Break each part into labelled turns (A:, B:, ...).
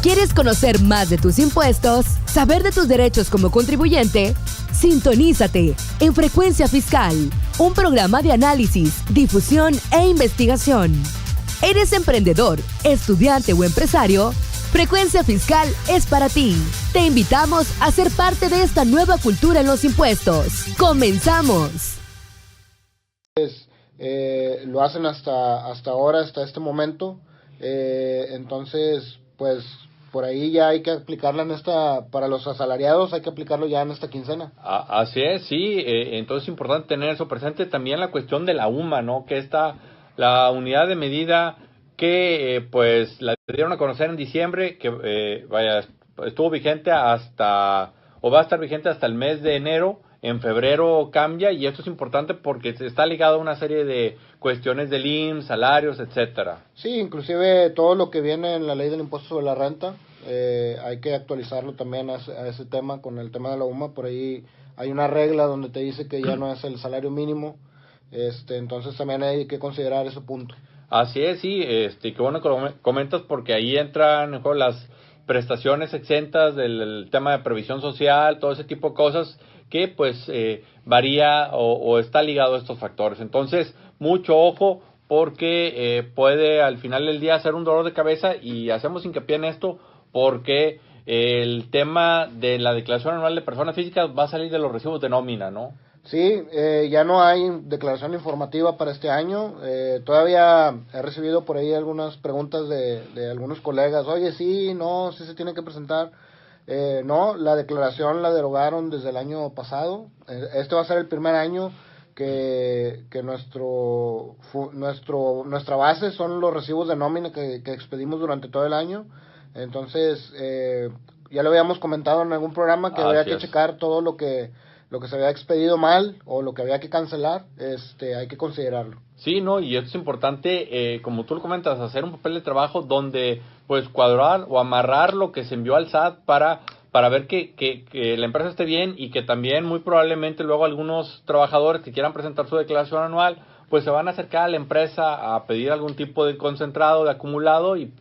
A: ¿Quieres conocer más de tus impuestos? ¿Saber de tus derechos como contribuyente? Sintonízate en Frecuencia Fiscal, un programa de análisis, difusión e investigación. ¿Eres emprendedor, estudiante o empresario? Frecuencia Fiscal es para ti. Te invitamos a ser parte de esta nueva cultura en los impuestos. ¡Comenzamos!
B: Lo hacen hasta ahora, hasta este momento. Entonces, pues por ahí ya hay que aplicarla para los asalariados, hay que aplicarlo ya en esta quincena.
C: Así es, sí. Entonces es importante tener eso presente. También la cuestión de la UMA, ¿no? Que la unidad de medida que pues la dieron a conocer en diciembre, que estuvo vigente va a estar vigente hasta el mes de enero. En febrero cambia, y esto es importante porque está ligado a una serie de cuestiones del IMSS, salarios, etcétera.
B: Sí, inclusive todo lo que viene en la ley del impuesto sobre la renta, hay que actualizarlo también a ese tema, con el tema de la UMA. Por ahí hay una regla donde te dice que ya no es el salario mínimo, entonces también hay que considerar ese punto.
C: Así es, sí, qué bueno que lo comentas, porque ahí entran en juego las prestaciones exentas del tema de previsión social, todo ese tipo de cosas que pues varía o está ligado a estos factores. Entonces, mucho ojo, porque puede al final del día ser un dolor de cabeza, y hacemos hincapié en esto porque el tema de la declaración anual de personas físicas va a salir de los recibos de nómina, ¿no?
B: Sí, ya no hay declaración informativa para este año. Todavía he recibido por ahí algunas preguntas de algunos colegas. Oye, sí, no, sí se tiene que presentar. No, la declaración la derogaron desde el año pasado. Este va a ser el primer año que nuestra base son los recibos de nómina que expedimos durante todo el año. Entonces, ya lo habíamos comentado en algún programa que había que checar todo lo que se había expedido mal o lo que había que cancelar, hay que considerarlo.
C: Sí, no, y esto es importante, como tú lo comentas, hacer un papel de trabajo donde pues cuadrar o amarrar lo que se envió al SAT para ver que la empresa esté bien, y que también muy probablemente luego algunos trabajadores que quieran presentar su declaración anual pues se van a acercar a la empresa a pedir algún tipo de concentrado, de acumulado, y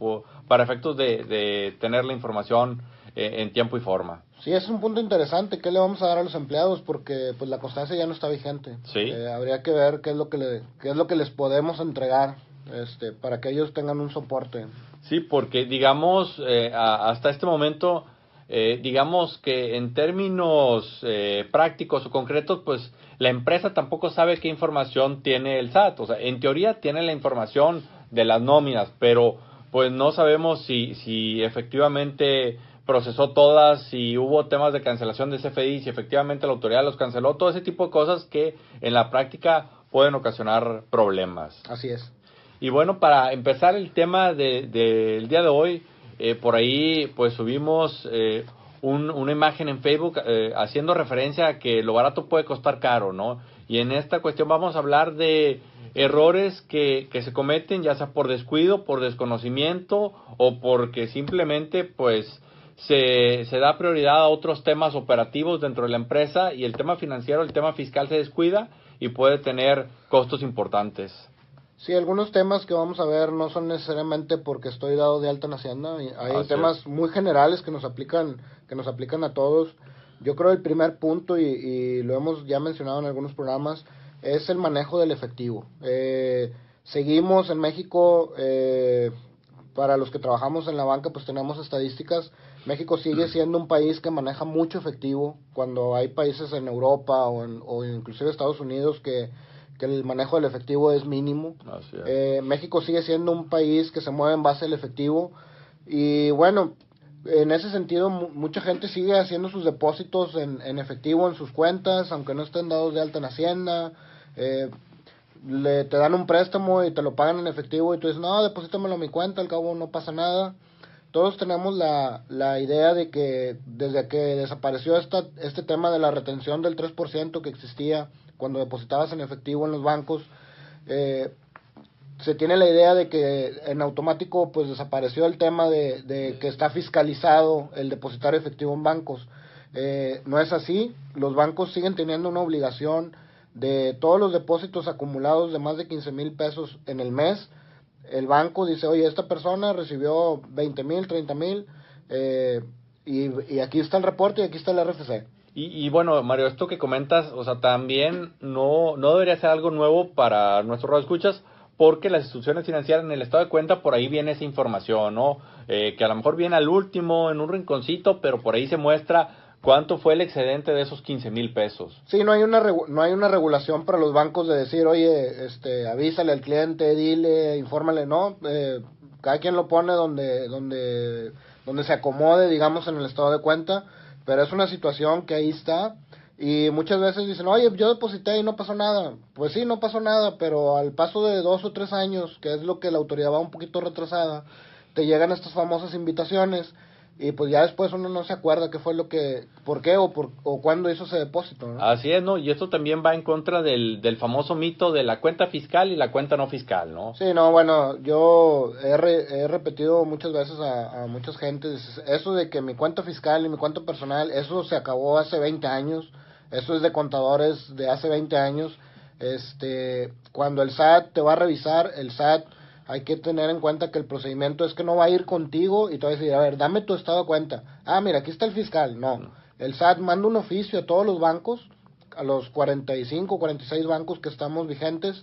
C: para efectos de tener la información en tiempo y forma.
B: Sí, es un punto interesante. ¿Qué le vamos a dar a los empleados? Porque pues la constancia ya no está vigente.
C: Sí.
B: Habría que ver qué es lo que les podemos entregar, para que ellos tengan un soporte.
C: Sí, porque digamos hasta este momento, digamos que en términos prácticos o concretos, pues la empresa tampoco sabe qué información tiene el SAT. O sea, en teoría tiene la información de las nóminas, pero pues no sabemos si efectivamente procesó todas, si hubo temas de cancelación de CFDI, si efectivamente la autoridad los canceló, todo ese tipo de cosas que en la práctica pueden ocasionar problemas.
B: Así es.
C: Y bueno, para empezar el tema del día de hoy, por ahí pues subimos una imagen en Facebook haciendo referencia a que lo barato puede costar caro, ¿no? Y en esta cuestión vamos a hablar de errores que se cometen, ya sea por descuido, por desconocimiento, o porque simplemente pues se da prioridad a otros temas operativos dentro de la empresa, y el tema financiero, el tema fiscal se descuida y puede tener costos importantes.
B: Sí, algunos temas que vamos a ver no son necesariamente porque estoy dado de alta en Hacienda. Hay temas muy generales que nos aplican a todos. Yo creo el primer punto, y lo hemos ya mencionado en algunos programas, es el manejo del efectivo. Seguimos en México, para los que trabajamos en la banca, pues tenemos estadísticas. México sigue siendo un país que maneja mucho efectivo, cuando hay países en Europa o inclusive Estados Unidos que el manejo del efectivo es mínimo. México sigue siendo un país que se mueve en base al efectivo, y bueno, en ese sentido mucha gente sigue haciendo sus depósitos en efectivo en sus cuentas, aunque no estén dados de alta en Hacienda. Te dan un préstamo y te lo pagan en efectivo, y tú dices, no, deposítamelo a mi cuenta, al cabo no pasa nada. Todos tenemos la idea de que desde que desapareció este tema de la retención del 3% que existía cuando depositabas en efectivo en los bancos, se tiene la idea de que en automático pues desapareció el tema de que está fiscalizado el depositar efectivo en bancos. No es así. Los bancos siguen teniendo una obligación de todos los depósitos acumulados de más de 15,000 pesos en el mes. El banco dice, oye, esta persona recibió 20,000, 30,000, y aquí está el reporte y aquí está el RFC.
C: Y bueno, Mario, esto que comentas, o sea, también no debería ser algo nuevo para nuestros radioescuchas, porque las instituciones financieras en el estado de cuenta, por ahí viene esa información, ¿no? Que a lo mejor viene al último, en un rinconcito, pero por ahí se muestra cuánto fue el excedente de esos 15,000 pesos.
B: Sí, no hay una regulación para los bancos de decir, oye, avísale al cliente, dile, infórmale, no, cada quien lo pone donde se acomode, digamos, en el estado de cuenta, pero es una situación que ahí está, y muchas veces dicen, oye, yo deposité y no pasó nada. Pues sí, no pasó nada, pero al paso de 2 o 3 años, que es lo que la autoridad va un poquito retrasada, te llegan estas famosas invitaciones, y pues ya después uno no se acuerda qué fue por qué o cuándo hizo ese depósito, ¿no?
C: Así es, ¿no? Y esto también va en contra del famoso mito de la cuenta fiscal y la cuenta no fiscal, ¿no?
B: Sí, no, bueno, yo he repetido muchas veces a muchas gentes, eso de que mi cuenta fiscal y mi cuenta personal, eso se acabó hace 20 años, eso es de contadores de hace 20 años, cuando el SAT te va a revisar, el SAT hay que tener en cuenta que el procedimiento es que no va a ir contigo y te va a decir, a ver, dame tu estado de cuenta. Ah, mira, aquí está el fiscal. No, el SAT manda un oficio a todos los bancos, a los 45, 46 bancos que estamos vigentes,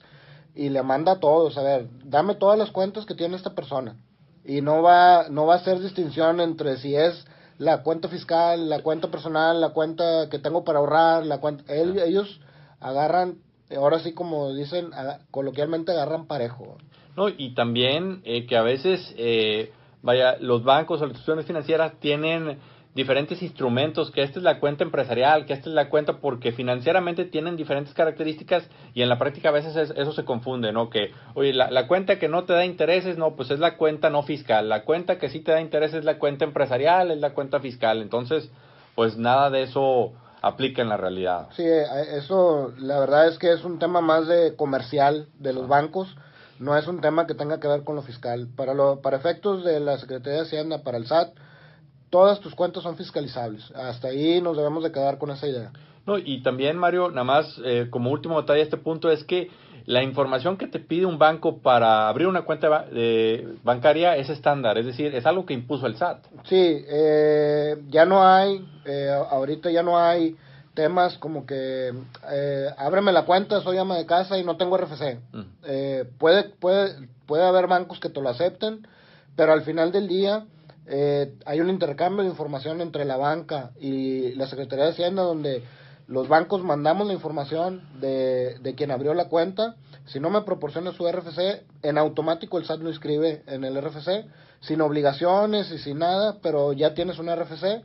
B: y le manda a todos, a ver, dame todas las cuentas que tiene esta persona. Y no va a hacer distinción entre si es la cuenta fiscal, la cuenta personal, la cuenta que tengo para ahorrar, ellos agarran, ahora sí como dicen, coloquialmente agarran parejo.
C: No, y también que a veces, los bancos o las instituciones financieras tienen diferentes instrumentos, que esta es la cuenta empresarial, que esta es la cuenta, porque financieramente tienen diferentes características y en la práctica a veces eso se confunde, ¿no? Que, oye, la cuenta que no te da intereses, no, pues es la cuenta no fiscal, la cuenta que sí te da intereses es la cuenta empresarial, es la cuenta fiscal, entonces, pues nada de eso aplica en la realidad.
B: Sí, eso la verdad es que es un tema más de comercial de los bancos, no es un tema que tenga que ver con lo fiscal. Para efectos de la Secretaría de Hacienda, para el SAT, todas tus cuentas son fiscalizables. Hasta ahí nos debemos de quedar con esa idea.
C: No, y también, Mario, nada más como último detalle a este punto es que la información que te pide un banco para abrir una cuenta bancaria es estándar, es decir, es algo que impuso el SAT.
B: Sí, ya no hay, ahorita ya no hay temas como que ábreme la cuenta, soy ama de casa y no tengo RFC. Puede haber bancos que te lo acepten, pero al final del día hay un intercambio de información entre la banca y la Secretaría de Hacienda, donde los bancos mandamos la información de quien abrió la cuenta. Si no me proporciona su RFC, en automático el SAT lo inscribe en el RFC, sin obligaciones y sin nada, pero ya tienes un RFC.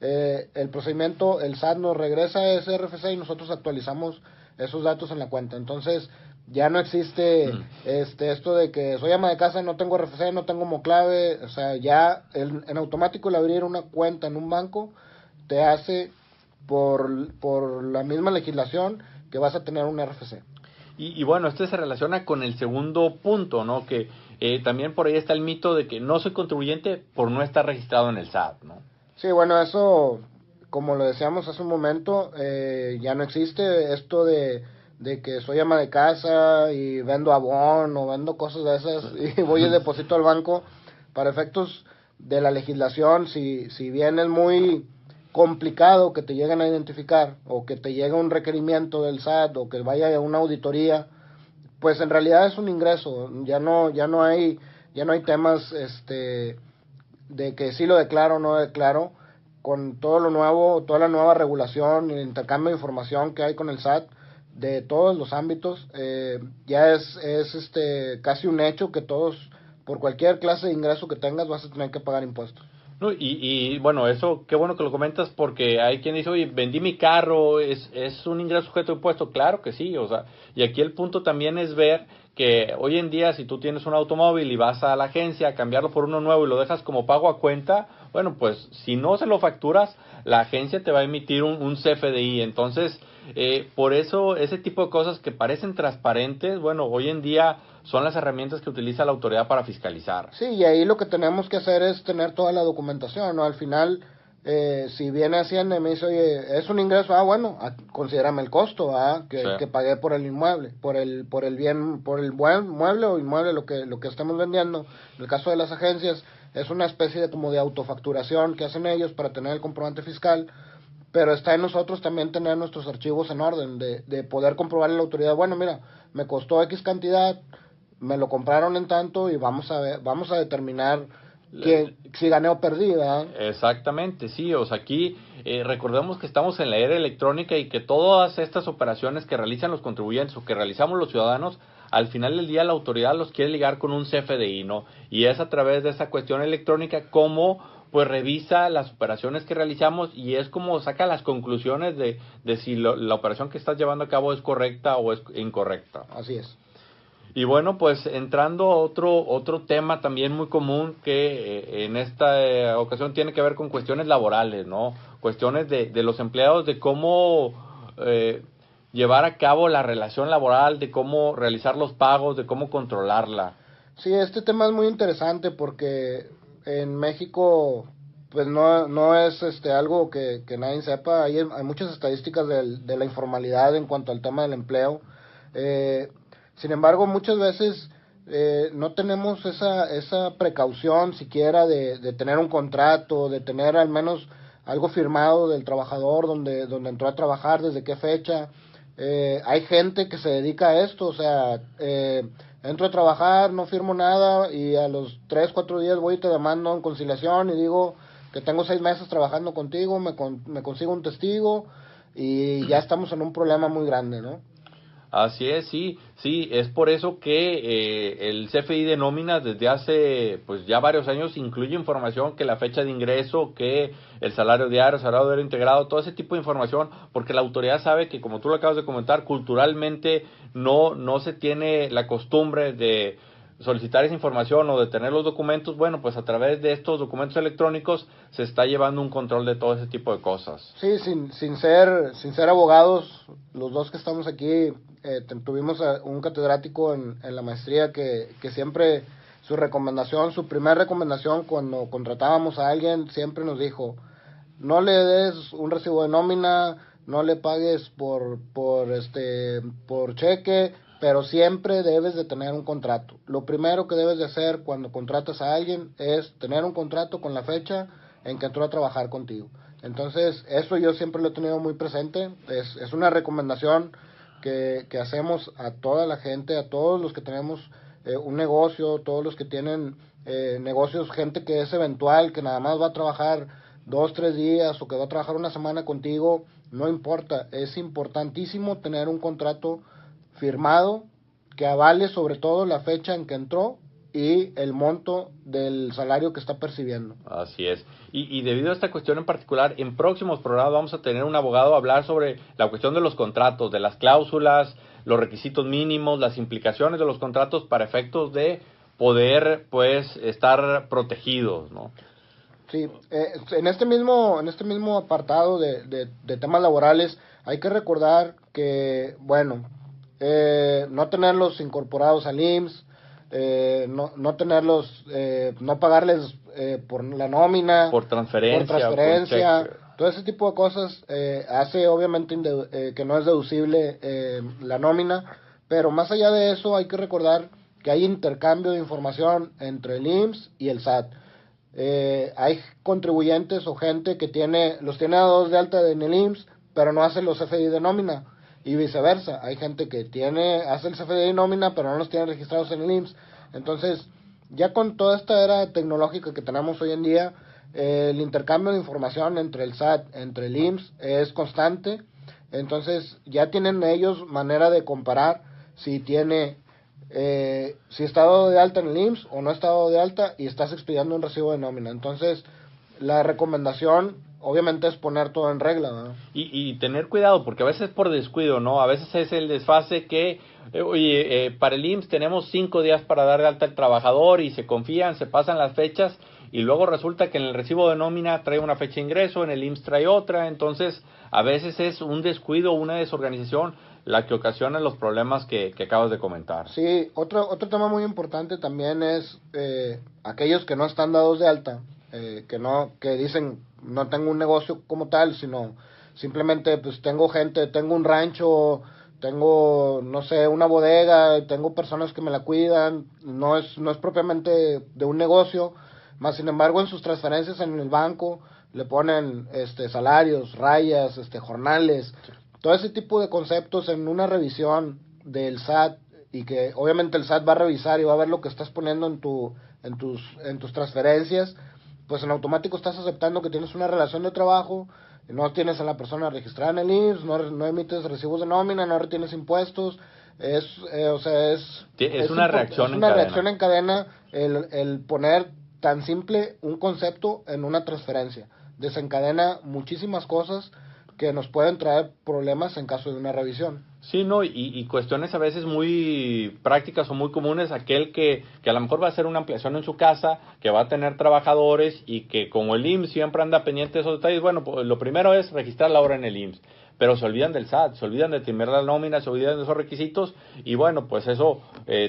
B: El procedimiento, el SAT nos regresa ese RFC y nosotros actualizamos esos datos en la cuenta. Entonces ya no existe esto de que soy ama de casa y no tengo RFC, no tengo moclave. O sea, ya en automático el abrir una cuenta en un banco te hace por la misma legislación que vas a tener un RFC.
C: Y bueno, esto se relaciona con el segundo punto, ¿no? Que también por ahí está el mito de que no soy contribuyente por no estar registrado en el SAT, ¿no?
B: Sí, bueno, eso, como lo decíamos hace un momento, ya no existe esto de que soy ama de casa y vendo Avon o vendo cosas de esas y voy y deposito al banco. Para efectos de la legislación, si bien es muy complicado que te lleguen a identificar o que te llegue un requerimiento del SAT o que vaya a una auditoría, pues en realidad es un ingreso. Ya no hay temas de que sí lo declaro o no declaro. Con todo lo nuevo, toda la nueva regulación y el intercambio de información que hay con el SAT de todos los ámbitos, ya es casi un hecho que todos, por cualquier clase de ingreso que tengas, vas a tener que pagar impuestos.
C: No, y bueno, eso qué bueno que lo comentas, porque hay quien dice, oye, vendí mi carro, ¿es un ingreso sujeto de impuesto? Claro que sí, o sea, y aquí el punto también es ver que hoy en día si tú tienes un automóvil y vas a la agencia a cambiarlo por uno nuevo y lo dejas como pago a cuenta, bueno, pues si no se lo facturas, la agencia te va a emitir un CFDI, entonces por eso ese tipo de cosas que parecen transparentes, bueno, hoy en día son las herramientas que utiliza la autoridad para fiscalizar.
B: Sí, y ahí lo que tenemos que hacer es tener toda la documentación, ¿no? Al final, si viene Hacienda y me dice, oye, es un ingreso, bueno, considérame el costo, que pagué por el inmueble, por el buen mueble o inmueble, lo que estemos vendiendo. En el caso de las agencias, es una especie de como de autofacturación que hacen ellos para tener el comprobante fiscal, pero está en nosotros también tener nuestros archivos en orden, de poder comprobarle a la autoridad, bueno, mira, me costó X cantidad, me lo compraron en tanto y vamos a determinar si gané o perdí, ¿verdad?
C: Exactamente, sí, o sea, aquí recordemos que estamos en la era electrónica y que todas estas operaciones que realizan los contribuyentes o que realizamos los ciudadanos, al final del día la autoridad los quiere ligar con un CFDI, ¿no? Y es a través de esa cuestión electrónica como pues revisa las operaciones que realizamos y es como saca las conclusiones de si la operación que estás llevando a cabo es correcta o es incorrecta.
B: Así es.
C: Y bueno, pues entrando a otro tema también muy común que en esta ocasión tiene que ver con cuestiones laborales, ¿no? Cuestiones de los empleados, de cómo llevar a cabo la relación laboral, de cómo realizar los pagos, de cómo controlarla.
B: Sí, este tema es muy interesante porque en México pues no es algo que nadie sepa. Hay muchas estadísticas de la informalidad en cuanto al tema del empleo. Sin embargo, muchas veces no tenemos esa precaución siquiera de tener un contrato, de tener al menos algo firmado del trabajador, donde entró a trabajar, desde qué fecha. Hay gente que se dedica a esto, o sea, entro a trabajar, no firmo nada y a los 3, 4 días voy y te demando en conciliación y digo que tengo 6 meses trabajando contigo, me consigo un testigo y ya estamos en un problema muy grande, ¿no?
C: Así es, sí, es por eso que el CFDI de nóminas desde hace pues ya varios años incluye información que la fecha de ingreso, que el salario diario integrado, todo ese tipo de información, porque la autoridad sabe que, como tú lo acabas de comentar, culturalmente no se tiene la costumbre de solicitar esa información o de tener los documentos. Bueno, pues a través de estos documentos electrónicos se está llevando un control de todo ese tipo de cosas.
B: Sí, sin ser abogados, los dos que estamos aquí, tuvimos un catedrático en la maestría que siempre su primera recomendación cuando contratábamos a alguien, siempre nos dijo, no le des un recibo de nómina, no le pagues por cheque, pero siempre debes de tener un contrato. Lo primero que debes de hacer cuando contratas a alguien es tener un contrato con la fecha en que entró a trabajar contigo. Entonces, eso yo siempre lo he tenido muy presente. Es una recomendación que hacemos a toda la gente, a todos los que tenemos un negocio, todos los que tienen negocios, gente que es eventual, que nada más va a trabajar 2, 3 días o que va a trabajar una semana contigo, no importa. Es importantísimo tener un contrato firmado que avale sobre todo la fecha en que entró y el monto del salario que está percibiendo.
C: Así es. Y debido a esta cuestión en particular, en próximos programas vamos a tener un abogado a hablar sobre la cuestión de los contratos, de las cláusulas, los requisitos mínimos, las implicaciones de los contratos para efectos de poder, pues, estar protegidos, ¿no?
B: Sí, en este mismo apartado de temas laborales hay que recordar que, bueno, no tenerlos incorporados al IMSS, no tenerlos, no pagarles por la nómina,
C: por transferencia,
B: todo ese tipo de cosas hace obviamente que no es deducible la nómina, pero más allá de eso hay que recordar que hay intercambio de información entre el IMSS y el SAT. Hay contribuyentes o gente que los tiene dados de alta en el IMSS, pero no hace los CFDI de nómina. Y viceversa, hay gente que hace el CFDI nómina, pero no los tiene registrados en el IMSS. Entonces, ya con toda esta era tecnológica que tenemos hoy en día, el intercambio de información entre el SAT, entre el IMSS, es constante. Entonces, ya tienen ellos manera de comparar si está dado de alta en el IMSS o no está dado de alta y estás expidiendo un recibo de nómina. Entonces, la recomendación obviamente es poner todo en regla, ¿no?
C: Y tener cuidado, porque a veces por descuido, ¿no? A veces es el desfase que, para el IMSS tenemos 5 días para dar de alta al trabajador y se confían, se pasan las fechas y luego resulta que en el recibo de nómina trae una fecha de ingreso, en el IMSS trae otra. Entonces a veces es un descuido, una desorganización la que ocasiona los problemas que acabas de comentar.
B: Sí, otro tema muy importante también es aquellos que no están dados de alta, que dicen no tengo un negocio como tal, sino simplemente pues tengo un rancho, tengo, no sé, una bodega, tengo personas que me la cuidan, no es propiamente de un negocio, Más sin embargo, en sus transferencias en el banco le ponen salarios, rayas, jornales, todo ese tipo de conceptos en una revisión del SAT, y que obviamente el SAT va a revisar y va a ver lo que estás poniendo en tus transferencias, pues en automático estás aceptando que tienes una relación de trabajo, no tienes a la persona registrada en el IMSS, no emites recibos de nómina, no retienes impuestos. Es
C: una reacción
B: en cadena el poner tan simple un concepto en una transferencia. Desencadena muchísimas cosas que nos pueden traer problemas en caso de una revisión.
C: Sí, no, y cuestiones a veces muy prácticas o muy comunes, aquel que a lo mejor va a hacer una ampliación en su casa, que va a tener trabajadores y que como el IMSS siempre anda pendiente de esos detalles, bueno, pues lo primero es registrar la hora en el IMSS, pero se olvidan del SAT, se olvidan de tener la nómina, se olvidan de esos requisitos y bueno, pues eso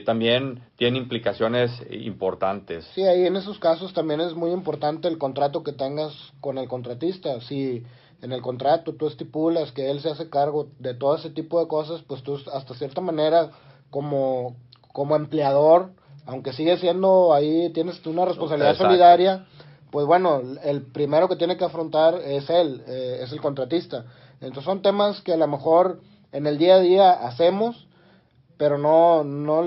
C: también tiene implicaciones importantes.
B: Sí, ahí en esos casos también es muy importante el contrato que tengas con el contratista. Si en el contrato tú estipulas que él se hace cargo de todo ese tipo de cosas, pues tú hasta cierta manera como empleador, aunque sigue siendo ahí, tienes una responsabilidad solidaria, pues bueno, el primero que tiene que afrontar es él, es el contratista. Entonces son temas que a lo mejor en el día a día hacemos, pero no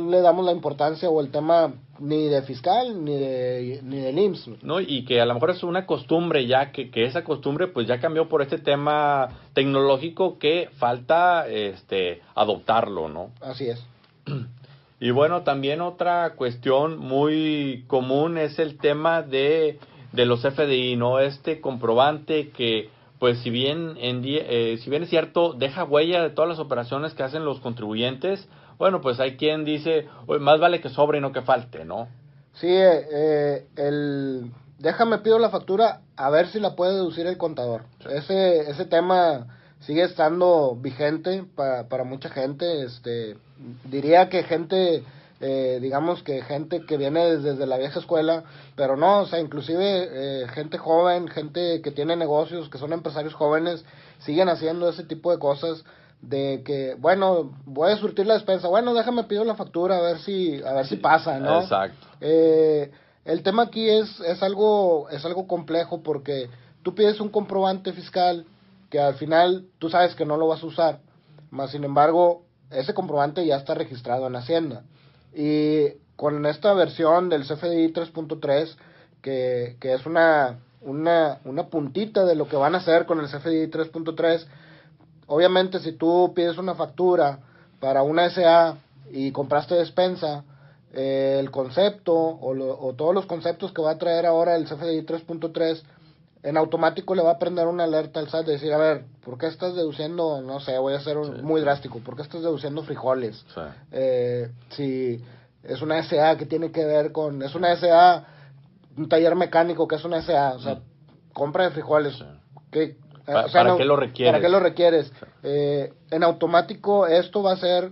B: le damos la importancia o el tema ni de fiscal ni del IMSS.
C: No, y que a lo mejor es una costumbre ya, que esa costumbre pues ya cambió por este tema tecnológico que falta adoptarlo, ¿no?
B: Así es.
C: Y bueno, también otra cuestión muy común es el tema de los FDI, ¿no? Este comprobante que pues si bien es cierto, deja huella de todas las operaciones que hacen los contribuyentes, bueno, pues hay quien dice, más vale que sobre y no que falte, ¿no?
B: Sí, déjame pido la factura a ver si la puede deducir el contador. Sí. Ese tema sigue estando vigente para mucha gente. Diría que gente, digamos que gente que viene desde la vieja escuela, pero no, o sea, inclusive gente joven, gente que tiene negocios, que son empresarios jóvenes, siguen haciendo ese tipo de cosas. De que, bueno, voy a surtir la despensa, bueno, déjame pido la factura a ver si pasa, ¿no?
C: Exacto.
B: El tema aquí es algo complejo, porque tú pides un comprobante fiscal que al final tú sabes que no lo vas a usar, más sin embargo ese comprobante ya está registrado en Hacienda, y con esta versión del CFDI 3.3 que es una puntita de lo que van a hacer con el CFDI 3.3. Obviamente, si tú pides una factura para una SA y compraste despensa, el concepto o todos los conceptos que va a traer ahora el CFDI 3.3, en automático le va a prender una alerta al SAT de decir, a ver, ¿por qué estás deduciendo, no sé, voy a ser muy drástico, ¿por qué estás deduciendo frijoles? Sí. Si es una SA que tiene que ver con, es una SA, un taller mecánico que es una SA, o sea, compra de frijoles,
C: sí.
B: ¿Para
C: qué lo requieres?
B: ¿Para qué lo requieres? En automático esto va a ser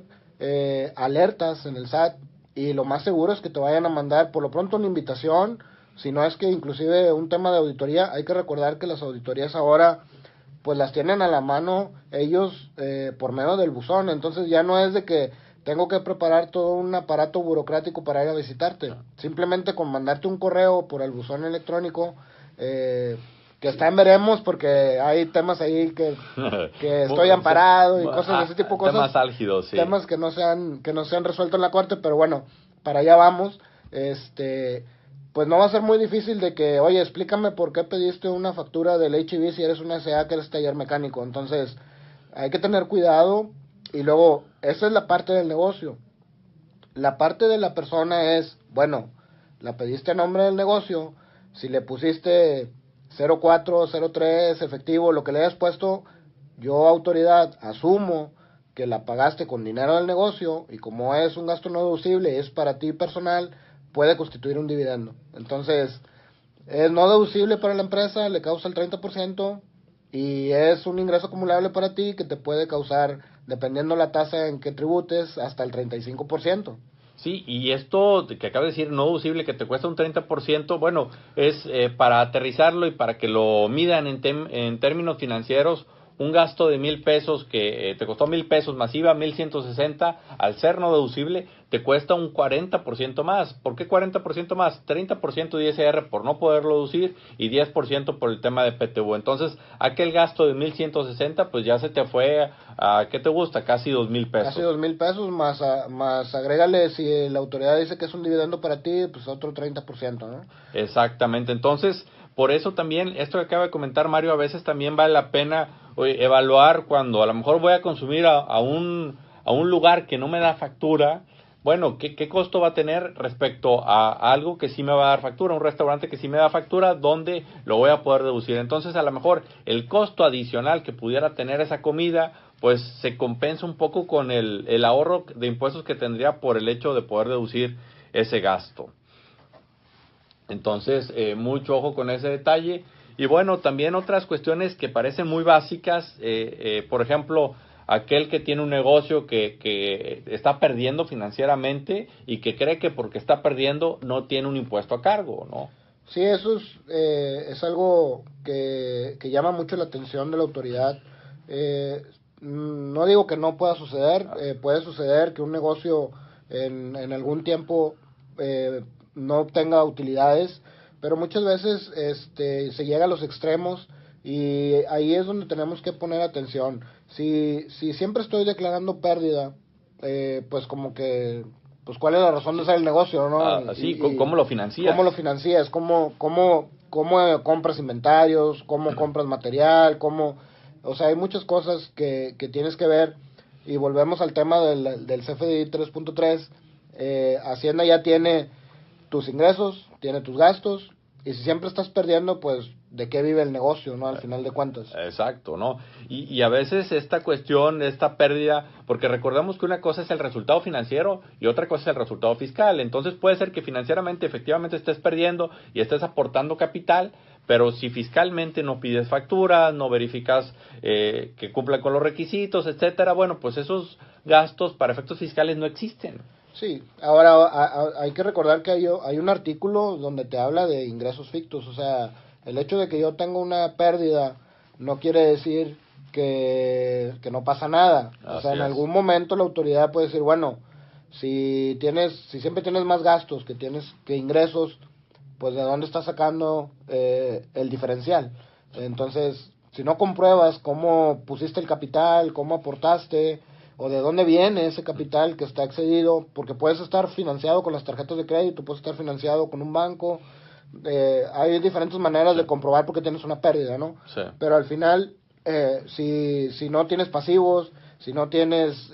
B: alertas en el SAT, y lo más seguro es que te vayan a mandar por lo pronto una invitación, si no es que inclusive un tema de auditoría. Hay que recordar que las auditorías ahora pues las tienen a la mano ellos por medio del buzón, entonces ya no es de que tengo que preparar todo un aparato burocrático para ir a visitarte, simplemente con mandarte un correo por el buzón electrónico, que está en veremos, porque hay temas ahí que estoy amparado y cosas de ese tipo de cosas.
C: Temas álgidos, sí.
B: Temas que no se han resuelto en la corte, pero bueno, para allá vamos. Pues no va a ser muy difícil de que, oye, explícame por qué pediste una factura del H-E-B si eres una SA que eres taller mecánico. Entonces, hay que tener cuidado. Y luego, esa es la parte del negocio. La parte de la persona es, bueno, la pediste a nombre del negocio, si le pusiste 04, 03, efectivo, lo que le hayas puesto, yo, autoridad, asumo que la pagaste con dinero del negocio, y como es un gasto no deducible, es para ti personal, puede constituir un dividendo. Entonces, es no deducible para la empresa, le causa el 30%, y es un ingreso acumulable para ti que te puede causar, dependiendo la tasa en que tributes, hasta el 35%.
C: Sí, y esto que acabas de decir, no deducible, que te cuesta un 30%, bueno, es para aterrizarlo y para que lo midan en términos financieros, un gasto de 1,000 pesos que te costó 1,000 pesos masiva, 1,160, al ser no deducible, te cuesta un 40% más. ¿Por qué 40% más? 30% de ISR por no poderlo deducir y 10% por el tema de PTU. Entonces, aquel gasto de 1,160, pues ya se te fue a, ¿qué te gusta? Casi 2,000 pesos.
B: Casi 2,000 pesos, más agrégale, si la autoridad dice que es un dividendo para ti, pues otro 30%, ¿no?
C: Exactamente. Entonces, por eso también, esto que acaba de comentar Mario, a veces también vale la pena evaluar cuando a lo mejor voy a consumir a un lugar que no me da factura. Bueno, ¿qué costo va a tener respecto a algo que sí me va a dar factura? Un restaurante que sí me da factura, ¿dónde lo voy a poder deducir? Entonces, a lo mejor el costo adicional que pudiera tener esa comida, pues se compensa un poco con el ahorro de impuestos que tendría por el hecho de poder deducir ese gasto. Entonces, mucho ojo con ese detalle. Y bueno, también otras cuestiones que parecen muy básicas, por ejemplo, aquel que tiene un negocio que está perdiendo financieramente y que cree que porque está perdiendo no tiene un impuesto a cargo, ¿no?
B: Sí, eso es algo que llama mucho la atención de la autoridad. No digo que no pueda suceder, puede suceder que un negocio en algún tiempo no obtenga utilidades, pero muchas veces se llega a los extremos y ahí es donde tenemos que poner atención. Si siempre estoy declarando pérdida, pues como que, pues cuál es la razón de hacer el negocio, ¿no?
C: Sí, ¿cómo lo financias?
B: ¿Cómo lo financias? ¿Cómo compras inventarios? ¿Cómo compras material? O sea, hay muchas cosas que tienes que ver, y volvemos al tema del CFDI 3.3. Hacienda ya tiene tus ingresos, tiene tus gastos, y si siempre estás perdiendo, pues de qué vive el negocio, ¿no? Al final de cuentas.
C: Exacto, ¿no? Y a veces esta cuestión, esta pérdida, porque recordemos que una cosa es el resultado financiero y otra cosa es el resultado fiscal. Entonces puede ser que financieramente efectivamente estés perdiendo y estés aportando capital, pero si fiscalmente no pides facturas, no verificas que cumplan con los requisitos, etcétera, bueno, pues esos gastos para efectos fiscales no existen.
B: Sí, ahora hay que recordar que hay un artículo donde te habla de ingresos fictos. O sea, el hecho de que yo tenga una pérdida no quiere decir que no pasa nada. O sea, en algún momento la autoridad puede decir, bueno, si siempre tienes más gastos que ingresos, pues de dónde estás sacando el diferencial. Entonces, si no compruebas cómo pusiste el capital, cómo aportaste, o de dónde viene ese capital que está excedido, porque puedes estar financiado con las tarjetas de crédito, puedes estar financiado con un banco, hay diferentes maneras de comprobar por qué tienes una pérdida, ¿no?
C: Sí.
B: Pero al final, si no tienes pasivos, si no tienes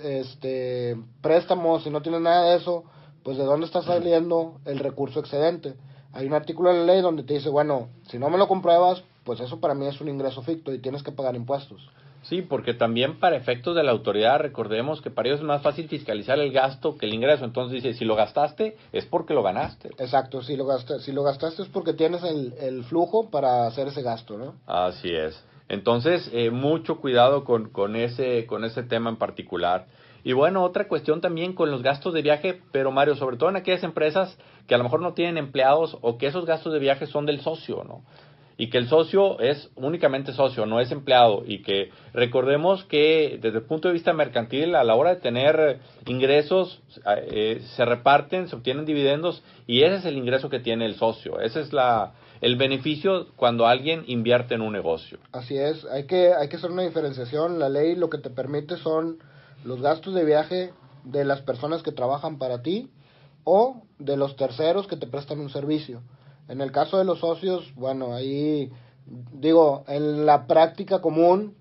B: préstamos, si no tienes nada de eso, pues de dónde está saliendo el recurso excedente. Hay un artículo de la ley donde te dice, bueno, si no me lo compruebas, pues eso para mí es un ingreso ficto y tienes que pagar impuestos.
C: Sí, porque también para efectos de la autoridad, recordemos que para ellos es más fácil fiscalizar el gasto que el ingreso. Entonces dice, si lo gastaste, es porque lo ganaste.
B: Exacto, si lo gastaste es porque tienes el flujo para hacer ese gasto, ¿no?
C: Así es. Entonces, mucho cuidado con ese tema en particular. Y bueno, otra cuestión también con los gastos de viaje, pero Mario, sobre todo en aquellas empresas que a lo mejor no tienen empleados o que esos gastos de viaje son del socio, ¿no? Y que el socio es únicamente socio, no es empleado, y que recordemos que desde el punto de vista mercantil, a la hora de tener ingresos, se reparten, se obtienen dividendos, y ese es el ingreso que tiene el socio, ese es el beneficio cuando alguien invierte en un negocio.
B: Así es, hay que hacer una diferenciación. La ley lo que te permite son los gastos de viaje de las personas que trabajan para ti o de los terceros que te prestan un servicio. En el caso de los socios, bueno, ahí digo, en la práctica común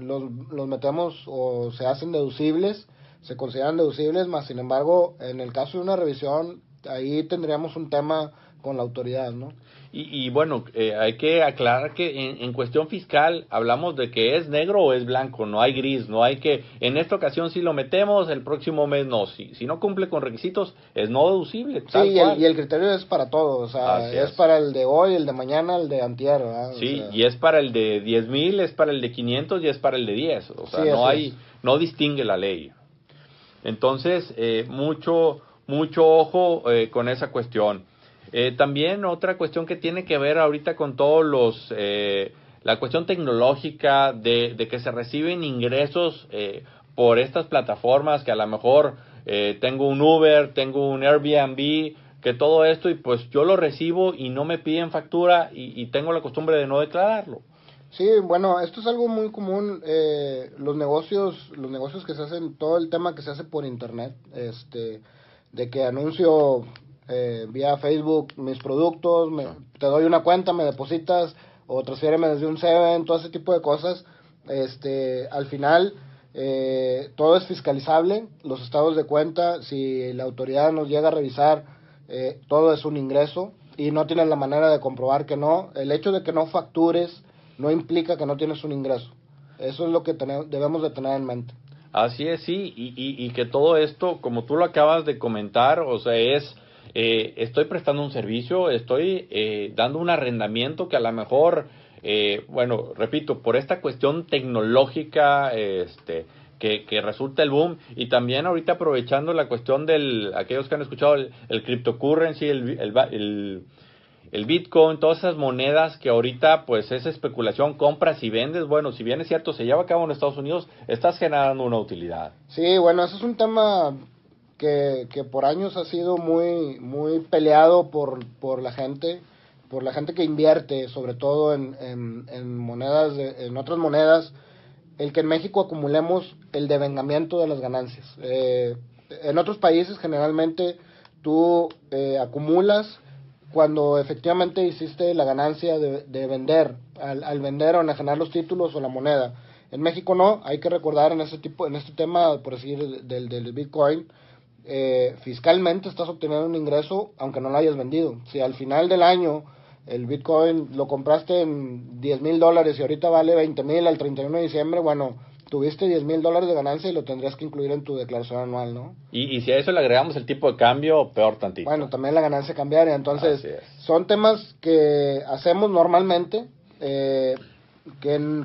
B: los metemos o se hacen deducibles, se consideran deducibles, más sin embargo, en el caso de una revisión, ahí tendríamos un tema con la autoridad, ¿no?
C: Y bueno, hay que aclarar que en cuestión fiscal hablamos de que es negro o es blanco, no hay gris, no hay que, en esta ocasión sí lo metemos, el próximo mes no, si no cumple con requisitos es no deducible.
B: Sí, y el criterio es para todo, o sea, es para el de hoy, el de mañana, el de antier, ¿verdad?
C: Sí, y es para el de 10,000, es para el de 500 y es para el de 10, o sea, sí, no distingue la ley. Entonces, mucho ojo con esa cuestión. También otra cuestión que tiene que ver ahorita con todos la cuestión tecnológica de que se reciben ingresos por estas plataformas, que a lo mejor tengo un Uber, tengo un Airbnb, que todo esto, y pues yo lo recibo y no me piden factura y tengo la costumbre de no declararlo.
B: Sí, bueno, esto es algo muy común, los negocios que se hacen, todo el tema que se hace por internet, de que anuncio vía Facebook mis productos, te doy una cuenta, me depositas, o transfiéreme desde un Seven, todo ese tipo de cosas, al final todo es fiscalizable, los estados de cuenta, si la autoridad nos llega a revisar, todo es un ingreso, y no tienes la manera de comprobar que no. El hecho de que no factures no implica que no tienes un ingreso. Eso es lo que debemos de tener en mente.
C: Así es, sí, y que todo esto, como tú lo acabas de comentar, o sea, estoy prestando un servicio, estoy dando un arrendamiento que a lo mejor, bueno, repito, por esta cuestión tecnológica, que resulta el boom, y también ahorita aprovechando la cuestión aquellos que han escuchado el cryptocurrency, el Bitcoin, todas esas monedas que ahorita pues es especulación, compras y vendes. Bueno, si bien es cierto, se lleva a cabo en Estados Unidos, estás generando una utilidad.
B: Sí, bueno, ese es un tema que por años ha sido muy muy peleado por la gente que invierte, sobre todo en monedas, en otras monedas, el que en México acumulemos el devengamiento de las ganancias. En otros países generalmente tú acumulas cuando efectivamente hiciste la ganancia de vender, al vender o enajenar los títulos o la moneda. En México no, hay que recordar en este tema, por decir, del Bitcoin, fiscalmente estás obteniendo un ingreso aunque no lo hayas vendido. Si al final del año el Bitcoin lo compraste en $10,000 y ahorita vale 20,000 al 31 de diciembre, bueno, tuviste $10,000 de ganancia y lo tendrías que incluir en tu declaración anual, ¿no?
C: Y si a eso le agregamos el tipo de cambio, peor tantito.
B: Bueno, también la ganancia cambiaria. Entonces, son temas que hacemos normalmente, que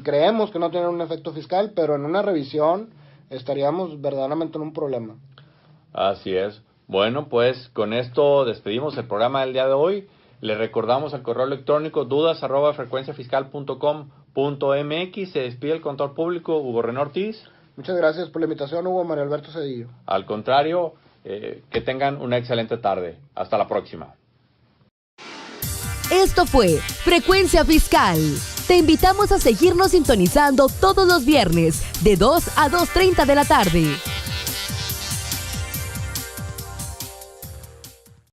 B: creemos que no tienen un efecto fiscal, pero en una revisión estaríamos verdaderamente en un problema.
C: Así es. Bueno, pues con esto despedimos el programa del día de hoy. Le recordamos al correo electrónico dudas@frecuenciafiscal.com.mx. Se despide el contador público Hugo René Ortiz.
B: Muchas gracias por la invitación, Hugo. Mario Alberto Cedillo.
C: Al contrario, que tengan una excelente tarde. Hasta la próxima.
A: Esto fue Frecuencia Fiscal. Te invitamos a seguirnos sintonizando todos los viernes de 2 a 2:30 de la tarde.